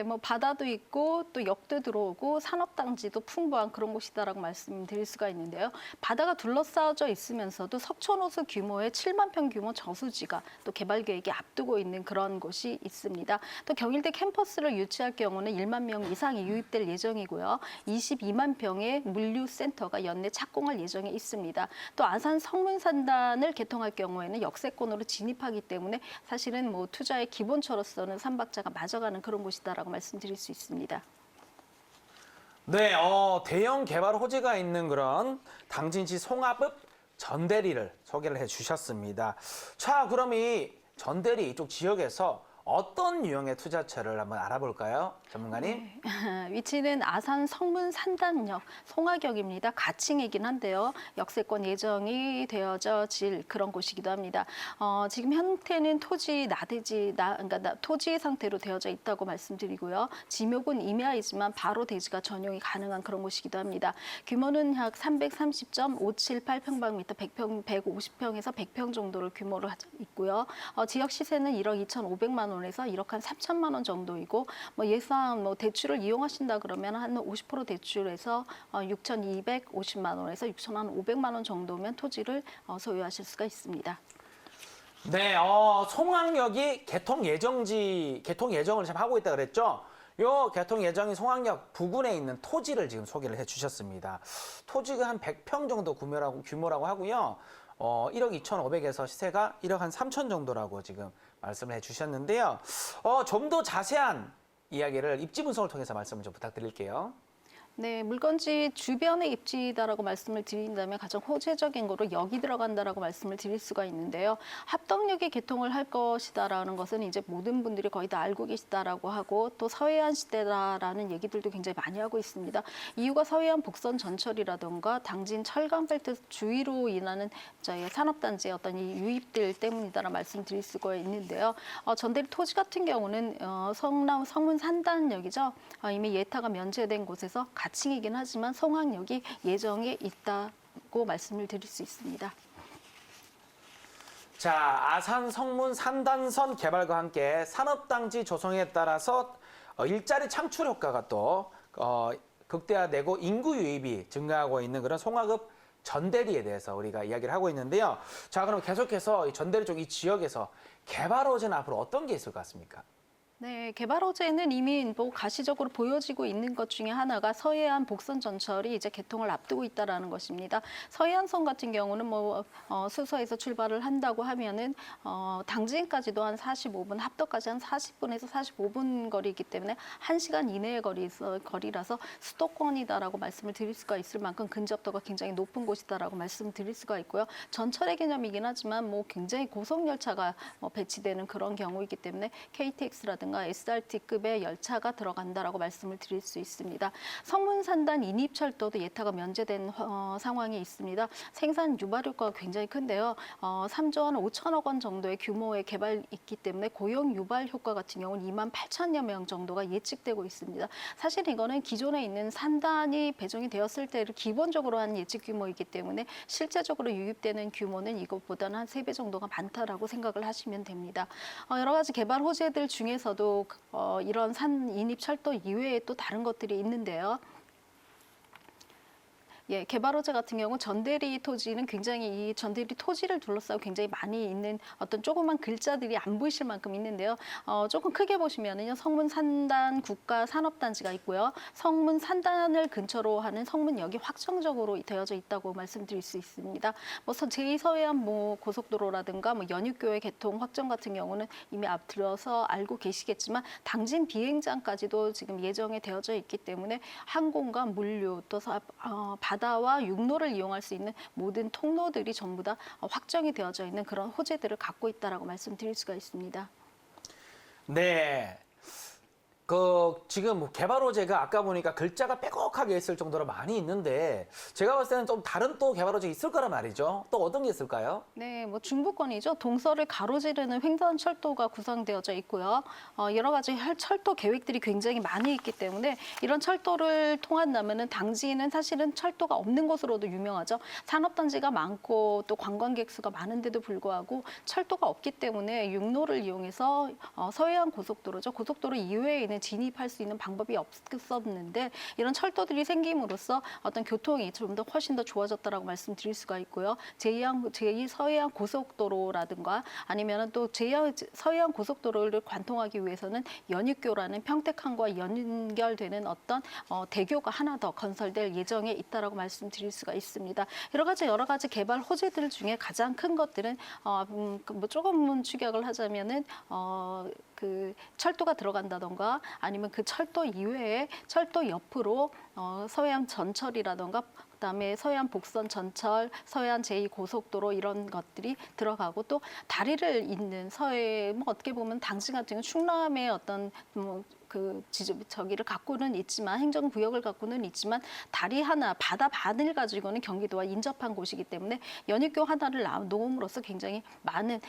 뭐 바다도 있고 또 역도 들어오고 산업단지도 풍부한 그런 곳이다라고 말씀드릴 수가 있는데요. 바다가 둘러싸여져 있으면서도 석촌호수 규모의 7만 평 규모 저수지가 또 개발 계획이 앞두고 있는 그런 곳이 있습니다. 또 경일대 캠퍼스를 유치할 경우는 1만 명 이상이 유입될 예정이고요. 22만 평의 물류센터가 연내 착공할 예정에 있습니다. 또 아산 성문산단을 개통할 경우에는 역세권으로 진입하기 때문에 사실은 뭐 투자의 기본처로서는 삼박자가 맞아가는 그런 곳이다라고 말씀드릴 수 있습니다. 네, 대형 개발 호재가 있는 그런 당진시 송화읍 전대리를 소개를 해주셨습니다. 자, 그럼 이 전대리 이쪽 지역에서 어떤 유형의 투자처를 한번 알아볼까요? 전문가님? 네. 위치는 아산 성문 산단역 송화역입니다. 가칭이긴 한데요. 역세권 예정이 되어질 그런 곳이기도 합니다. 지금 형태는 토지 그러니까 토지 상태로 되어져 있다고 말씀드리고요. 지목은 임야이지만 바로 대지가 전용이 가능한 그런 곳이기도 합니다. 규모는 약 330.578평방미터, 150평에서 100평 정도를 규모로 있고요. 지역 시세는 1억 2,500만 원에서 1억 한 3천만 원 정도이고 뭐 예상 대출을 이용하신다 그러면 한 50% 대출에서 6,250만 원에서 6,500만 원 정도면 토지를 소유하실 수가 있습니다. 네, 송악역이 개통 예정을 지금 하고 있다 그랬죠? 요 개통 예정인 송악역 부근에 있는 토지를 지금 소개를 해주셨습니다. 토지가 한 100평 정도 규모라고 하고요. 1억 2,500에서 시세가 1억 한 3천 정도라고 지금 말씀을 해주셨는데요. 좀 더 자세한 이야기를 입지 분석을 통해서 말씀을 좀 부탁드릴게요. 네, 물건지 주변의 입지다라고 말씀을 드린다면 가장 호재적인 거로 역이 들어간다라고 말씀을 드릴 수가 있는데요. 합덕역이 개통을 할 것이다라는 것은 이제 모든 분들이 거의 다 알고 계시다라고 하고 또 서해안 시대다라는 얘기들도 굉장히 많이 하고 있습니다. 이유가 서해안 복선 전철이라든가 당진 철강벨트 주위로 인하는 저희 산업단지의 어떤 이 유입들 때문이다라고 말씀드릴 수가 있는데요. 전대리 토지 같은 경우는 성문 산단역이죠. 이미 예타가 면제된 곳에서 가칭이긴 하지만 송악역이 예정에 있다고 말씀을 드릴 수 있습니다. 자, 아산 성문 산단선 개발과 함께 산업단지 조성에 따라서 일자리 창출 효과가 또 극대화되고 인구 유입이 증가하고 있는 그런 송화읍 전대리에 대해서 우리가 이야기를 하고 있는데요. 자, 그럼 계속해서 이 전대리 쪽 이 지역에서 개발 호재는 앞으로 어떤 게 있을 것 같습니까? 네, 개발 호재는 이미 뭐 가시적으로 보여지고 있는 것 중에 하나가 서해안 복선 전철이 이제 개통을 앞두고 있다라는 것입니다. 서해안선 같은 경우는 수서에서 출발을 한다고 하면은 당진까지도 한 45분, 합덕까지 한 40분에서 45분 거리이기 때문에 1시간 이내의 거리라서 수도권이다라고 말씀을 드릴 수가 있을 만큼 근접도가 굉장히 높은 곳이다라고 말씀을 드릴 수가 있고요. 전철의 개념이긴 하지만 굉장히 고속 열차가 배치되는 그런 경우이기 때문에 KTX라든가 SRT급의 열차가 들어간다라고 말씀을 드릴 수 있습니다. 성문산단 인입철도도 예타가 면제된 상황이 있습니다. 생산 유발 효과가 굉장히 큰데요. 3조 한 5천억 원 정도의 규모의 개발이 있기 때문에 고용 유발 효과 같은 경우는 2만 8천여 명 정도가 예측되고 있습니다. 사실 이거는 기존에 있는 산단이 배정이 되었을 때를 기본적으로 한 예측 규모이기 때문에 실제적으로 유입되는 규모는 이것보다는 한 3배 정도가 많다라고 생각을 하시면 됩니다. 여러 가지 개발 호재들 중에서도 이런 산 인입 철도 이외에 또 다른 것들이 있는데요. 예, 개발 호재 같은 경우 전대리 토지는 굉장히 이 전대리 토지를 둘러싸고 굉장히 많이 있는 어떤 조그만 글자들이 안 보이실 만큼 있는데요. 조금 크게 보시면은요. 성문산단 국가산업단지가 있고요. 성문산단을 근처로 하는 성문역이 확정적으로 되어져 있다고 말씀드릴 수 있습니다. 제2서해안 고속도로라든가 연육교회 개통 확정 같은 경우는 이미 앞들어서 알고 계시겠지만 당진 비행장까지도 지금 예정에 되어져 있기 때문에 항공과 물류 또 바다와 육로를 이용할 수 있는 모든 통로들이 전부 다 확정이 되어져 있는 그런 호재들을 갖고 있다라고 말씀드릴 수가 있습니다. 네. 지금 개발 호재가 아까 보니까 글자가 빼곡하게 있을 정도로 많이 있는데 제가 봤을 때는 좀 다른 또 개발 호재 있을 거란 말이죠. 또 어떤 게 있을까요? 네, 중부권이죠. 동서를 가로지르는 횡단철도가 구성되어져 있고요. 여러 가지 철도 계획들이 굉장히 많이 있기 때문에 이런 철도를 통한다면은 당진은 사실은 철도가 없는 곳으로도 유명하죠. 산업단지가 많고 또 관광객 수가 많은데도 불구하고 철도가 없기 때문에 육로를 이용해서 서해안 고속도로죠. 고속도로 이외에 있는 지역에는 진입할 수 있는 방법이 없었는데 이런 철도들이 생김으로써 어떤 교통이 좀 더 훨씬 더 좋아졌다라고 말씀드릴 수가 있고요. 제2 서해안 고속도로라든가 아니면 또 서해안 고속도로를 관통하기 위해서는 연익교라는 평택항과 연결되는 어떤 대교가 하나 더 건설될 예정에 있다라고 말씀드릴 수가 있습니다. 여러 가지 개발 호재들 중에 가장 큰 것들은 뭐 조금 추격을 하자면은 그 철도가 들어간다던가 아니면 그 철도 이외에 철도 옆으로 서해안 전철이라던가 그다음에 서해안 복선 전철, 서해안 제2고속도로 이런 것들이 들어가고 또 다리를 잇는 뭐 어떻게 보면 당시 같은 경우 충남의 어떤 저기를 갖고는 있지만 행정구역을 갖고는 있지만 다리 하나 바다 반을 가지고는 경기도와 인접한 곳이기 때문에 연익교 하나를 놓음으로써 굉장히 많은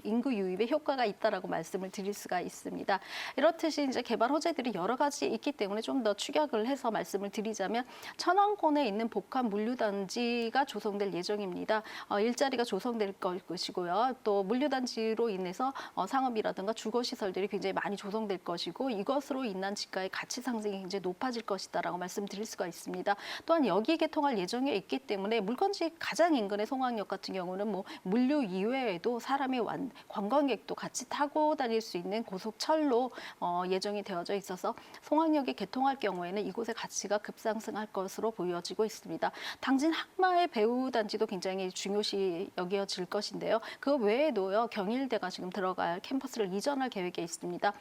인구 유입에 효과가 있다라고 말씀을 드릴 수가 있습니다. 이렇듯이 이제 개발 호재들이 여러 가지 있기 때문에 좀 더 추격을 해서 말씀을 드리자면 천왕권에 있는 복합 물류단지가 조성될 예정입니다. 일자리가 조성될 것이고요. 또 물류단지로 인해서 상업이라든가 주거시설들이 굉장히 많이 조성될 것이고 이것으로 인한 집가의 가치 상승이 굉장히 높아질 것이다라고 말씀드릴 수가 있습니다. 또한 여기 개통할 예정에 있기 때문에 물건지 가장 인근의 송악역 같은 경우는 뭐 물류 이외에도 관광객도 같이 타고 다닐 수 있는 고속철로 예정이 되어져 있어서 송악역이 개통할 경우에는 이곳의 가치가 급상승할 것으로 보여지고 있습니다. 당진 항마의 배후단지도 굉장히 중요시 여겨질 것인데요. 그 외에도요 경일대가 지금 들어갈 캠퍼스를 이전할 계획에 있습니다.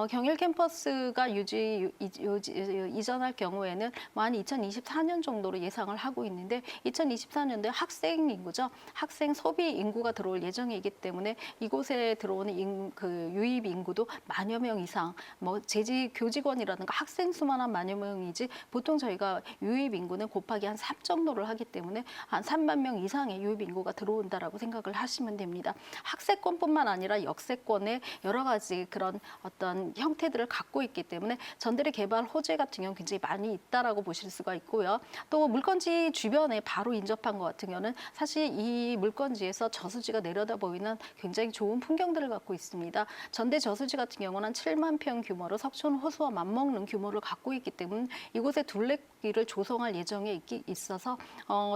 경일 캠퍼스가 이전할 경우에는 한 2024년 정도로 예상을 하고 있는데 2024년도에 학생 인구죠. 학생 소비 인구가 들어올 예정이기 때문에 이곳에 들어오는 유입 인구도 만여 명 이상, 뭐 재직 교직원이라든가 학생 수만 한 만여 명이지 보통 저희가 유입 인구는 곱하기 한 3 정도를 하기 때문에 한 3만 명 이상의 유입 인구가 들어온다라고 생각을 하시면 됩니다. 학세권뿐만 아니라 역세권의 여러 가지 그런 어떤 형태들을 갖고 있기 때문에 전대리 개발 호재 같은 경우는 굉장히 많이 있다라고 보실 수가 있고요. 또 물건지 주변에 바로 인접한 것 같은 경우는 사실 이 물건지에서 저수지가 내려다 보이는 굉장히 좋은 풍경들을 갖고 있습니다. 전대 저수지 같은 경우는 한 7만 평 규모로 석촌 호수와 맞먹는 규모를 갖고 있기 때문에 이곳에 둘레길을 조성할 예정에 있어서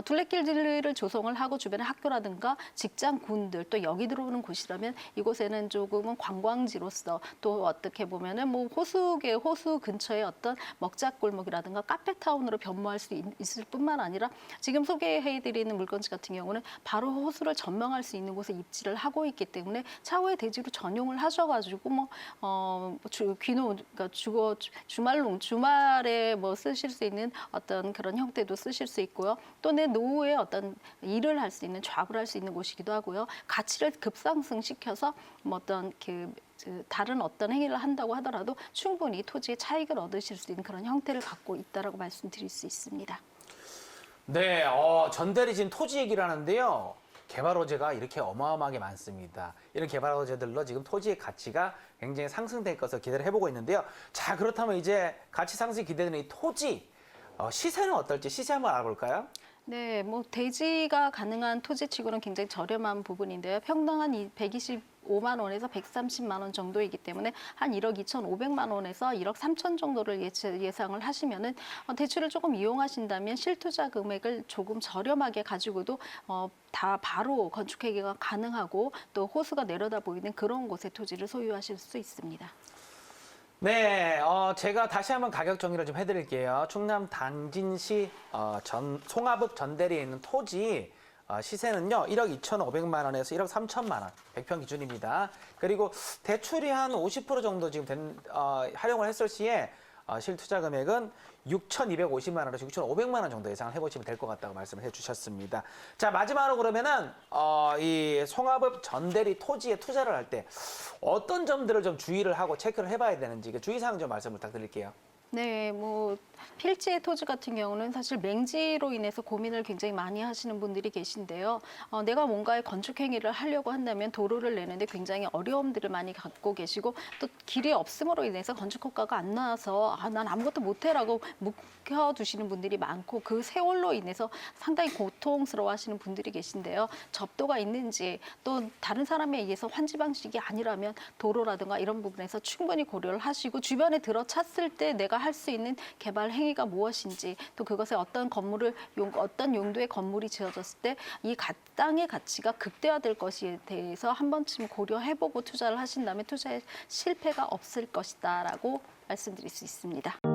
둘레길을 조성을 하고 주변에 학교라든가 직장군들 또 여기 들어오는 곳이라면 이곳에는 조금은 관광지로서 또 어떻게 보면은 뭐 호수 근처에 어떤 먹자골목이라든가 카페타운으로 변모할 수 있을 뿐만 아니라 지금 소개해드리는 물건지 같은 경우는 바로 호수를 전망할 수 있는 곳에 입지를 하고 있기 때문에 차후에 대지로 전용을 하셔가지고 그러니까 주말에 뭐 쓰실 수 있는 어떤 그런 형태도 쓰실 수 있고요. 또 내 노후에 어떤 일을 할 수 있는 좌불 할 수 있는 곳이기도 하고요. 가치를 급상승시켜서 뭐 어떤 다른 어떤 행위를 한다고 하더라도 충분히 토지의 차익을 얻으실 수 있는 그런 형태를 갖고 있다라고 말씀드릴 수 있습니다. 네, 전대리 지금 토지 얘기를 하는데요. 개발 호재가 이렇게 어마어마하게 많습니다. 이런 개발 호재들로 지금 토지의 가치가 굉장히 상승될 것을 기대를 해보고 있는데요. 자, 그렇다면 이제 가치 상승이 기대되는 이 토지, 시세는 어떨지 시세 한번 알아볼까요? 네, 뭐 대지가 가능한 토지치고는 굉장히 저렴한 부분인데요. 평당 한 125만 원에서 130만 원 정도이기 때문에 한 1억 2,500만 원에서 1억 3천 정도를 예상을 하시면은 대출을 조금 이용하신다면 실투자 금액을 조금 저렴하게 가지고도 다 바로 건축회계가 가능하고 또 호수가 내려다 보이는 그런 곳에 토지를 소유하실 수 있습니다. 네, 제가 다시 한번 가격 정리를 좀 해드릴게요. 충남 당진시 송화읍 전대리에 있는 토지 시세는요 1억 2,500만 원에서 1억 3천만 원 100평 기준입니다. 그리고 대출이 한 50% 정도 지금 활용을 했을 시에 실투자 금액은 6,250만 원에서 6,500만 원 정도 예상을 해보시면 될 것 같다고 말씀을 해주셨습니다. 자, 마지막으로 그러면은 이 송화읍 전대리 토지에 투자를 할 때 어떤 점들을 좀 주의를 하고 체크를 해봐야 되는지 주의사항 좀 말씀 부탁드릴게요. 네, 뭐 필지의 토지 같은 경우는 사실 맹지로 인해서 고민을 굉장히 많이 하시는 분들이 계신데요. 내가 뭔가의 건축 행위를 하려고 한다면 도로를 내는데 굉장히 어려움들을 많이 갖고 계시고 또 길이 없음으로 인해서 건축 효과가 안 나와서 난 아무것도 못해라고 묵혀두시는 분들이 많고 그 세월로 인해서 상당히 고통스러워하시는 분들이 계신데요. 접도가 있는지 또 다른 사람에 의해서 환지 방식이 아니라면 도로라든가 이런 부분에서 충분히 고려를 하시고 주변에 들어찼을 때 내가 할 수 있는 개발 행위가 무엇인지 또 그것에 어떤 건물을 어떤 용도의 건물이 지어졌을 때 이 땅의 가치가 극대화될 것에 대해서 한 번쯤 고려해보고 투자를 하신다면 투자에 실패가 없을 것이다라고 말씀드릴 수 있습니다.